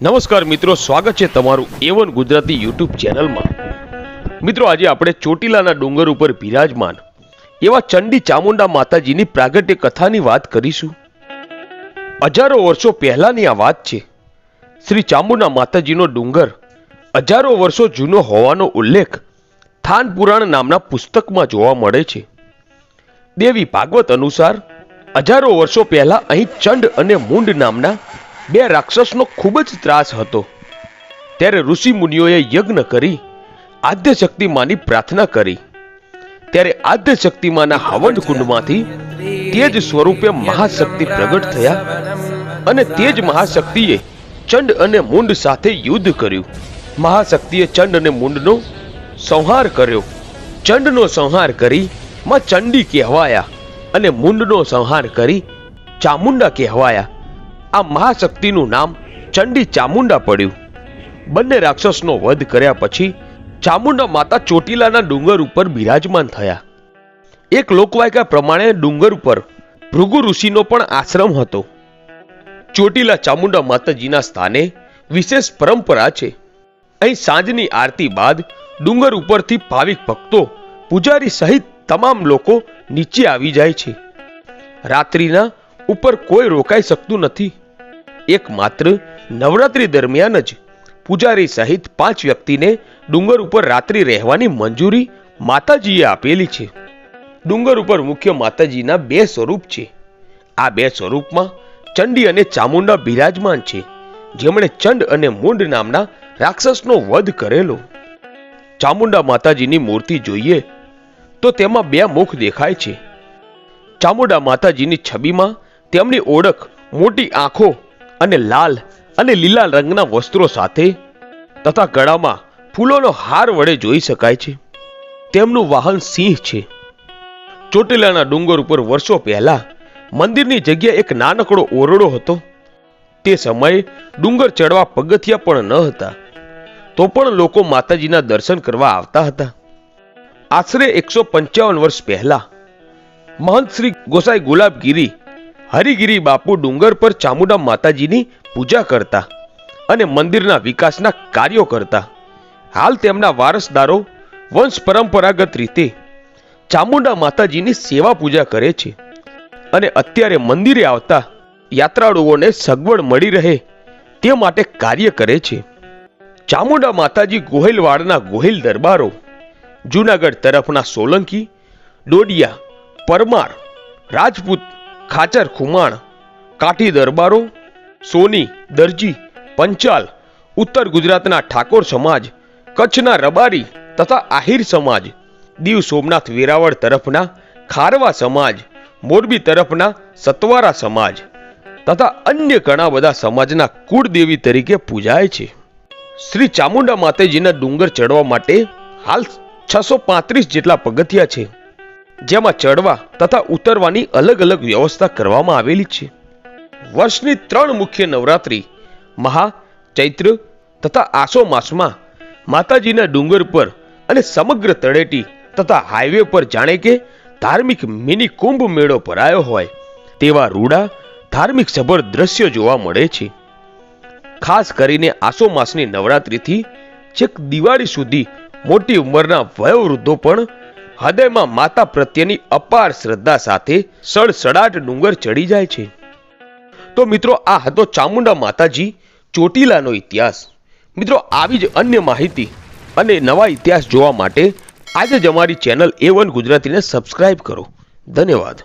નમસ્કાર મિત્રો, સ્વાગત છે તમારું A1 ગુજરાતી યુટ્યુબ ચેનલમાં। મિત્રો, આજે આપણે ચોટીલાના ડુંગર ઉપર બિરાજમાન એવા ચંડી ચામુંડા માતાજીની પ્રાગટ્ય કથાની વાત કરીશું। હજારો વર્ષો પહેલાની આ વાત છે। શ્રી ચામુંડા માતાજીનો ડુંગર હજારો વર્ષો જૂનો હોવાનો ઉલ્લેખ થાન પુરાણ નામના પુસ્તકમાં જોવા મળે છે। દેવી ભાગવત અનુસાર હજારો વર્ષો પહેલા અહીં ચંડ અને મુંડ નામના બે રાક્ષસનો ખૂબ જ ત્રાસ હતો। ત્યારે ઋષિ મુનિઓએ યજ્ઞ કરી આદ્ય શક્તિમાની પ્રાર્થના કરી। ત્યારે આદ્ય શક્તિમાના હવન કુંડમાંથી તેજ સ્વરૂપે મહાશક્તિ પ્રગટ થયા અને તેજ મહાશક્તિએ ચંડ અને મુંડ સાથે યુદ્ધ કર્યું। મહાશક્તિએ ચંડ અને મુંડનો સંહાર કર્યો। ચંડનો સંહાર કરી માં ચંડી કહેવાયા અને મુંડનો સંહાર કરી ચામુંડા કહેવાયા। આ મહાશક્તિનું નામ ચંડી ચામુંડા પડ્યું। બંને રાક્ષસનો વધ કર્યા પછી ચામુંડા માતા ચોટીલાના ડુંગર ઉપર બિરાજમાન થયા। એક લોકવાયકા પ્રમાણે ડુંગર ઉપર ભૃગુ ઋષિનો પણ આશ્રમ હતો। ચોટીલા ચામુંડા માતાજીના સ્થાને વિશેષ પરંપરા છે। અહીં સાંજની આરતી બાદ ડુંગર ઉપરથી ભાવિક ભક્તો, પૂજારી સહિત તમામ લોકો નીચે આવી જાય છે। રાત્રિના ઉપર કોઈ રોકાઈ શકતું નથી। એકમાત્ર નવરાત્રી દરમિયાન જ પૂજારી સહિત 5 વ્યક્તિને ડુંગર ઉપર રાત્રિ રહેવાની મંજૂરી માતાજીએ આપેલી છે। ડુંગર ઉપર મુખ્ય માતાજીના 2 સ્વરૂપ છે। આ 2 સ્વરૂપમાં ચંડી અને ચામુંડા બિરાજમાન છે, જેમણે ચંડ અને મુંડ નામના રાક્ષસનો વધ કરેલો। ચામુંડા માતાજીની મૂર્તિ જોઈએ તો તેમાં 2 મુખ દેખાય છે। ચામુંડા માતાજીની છબીમાં તેમની ઓળખ મોટી આંખો અને લાલ અને લીલા રંગના વસ્ત્રો સાથે તથા ગળામાં ફૂલોનો હાર વડે જોઈ શકાય છે। તેમનું વાહન સિંહ છે। ચોટીલાના ડુંગર ઉપર વર્ષો પહેલા મંદિરની જગ્યાએ એક નાનકડો ઓરડો હતો। તે સમયે ડુંગર ચડવા પગથિયા પણ ન હતા, તો પણ લોકો માતાજીના દર્શન કરવા આવતા હતા। આશરે 155 વર્ષ પહેલા મહંત શ્રી ગોસાઈ ગુલાબગીરી હરિગીરી બાપુ ડુંગર પર ચામુંડા માતાજીની પૂજા કરતા અને મંદિરના વિકાસના કાર્યો કરતા। હાલ તેમના વારસદારો વંશ પરંપરાગત રીતે ચામુંડા માતાજીની સેવા પૂજા કરે છે અને અત્યારે મંદિરે આવતા યાત્રાળુઓને સગવડ મળી રહે તે માટે કાર્ય કરે છે। ચામુંડા માતાજી ગોહિલવાડના ગોહિલ દરબારો, જૂનાગઢ તરફના સોલંકી, ડોડિયા, પરમાર, રાજપૂત, ખાચર ખુમાણ, કાઠી દરબારો, સોની, દરજી, પંચાલ, ઉત્તર ગુજરાતના ઠાકોર સમાજ, કચ્છના રબારી તથા આહિર સમાજ, દીવ સોમનાથ વેરાવળ તરફના ખારવા સમાજ, મોરબી તરફના સતવારા સમાજ તથા અન્ય ઘણા બધા સમાજના કુળદેવી તરીકે પૂજાય છે। શ્રી ચામુંડા માતાજીના ડુંગર ચડવા માટે હાલ 635 જેટલા પગથિયા છે, જેમાં ચડવા તથા ઉતરવાની અલગ અલગ વ્યવસ્થા કરવામાં આવેલી છે। વર્ષની 3 મુખ્ય નવરાત્રી મહા, ચૈત્ર તથા આસો માસમાં માતાજીના ડુંગર પર અને સમગ્ર તળેટી તથા હાઈવે પર જાણે કે ધાર્મિક મિની કુંભ મેળો ભરાયો હોય તેવા રૂડા ધાર્મિક સભર દ્રશ્યો જોવા મળે છે। ખાસ કરીને આસો માસની નવરાત્રીથી છેક દિવાળી સુધી મોટી ઉંમરના વયોવૃદ્ધો પણ હૃદયમાં માતા પ્રત્યેની અપાર શ્રદ્ધા સાથે સડસડાટ ડુંગર ચડી જાય છે। તો મિત્રો, આ હતો ચામુંડા માતાજી ચોટીલાનો ઇતિહાસ। મિત્રો, આવી જ અન્ય માહિતી અને નવા ઇતિહાસ જોવા માટે આજે જ અમારી ચેનલ A1 ગુજરાતીને સબસ્ક્રાઇબ કરો। ધન્યવાદ।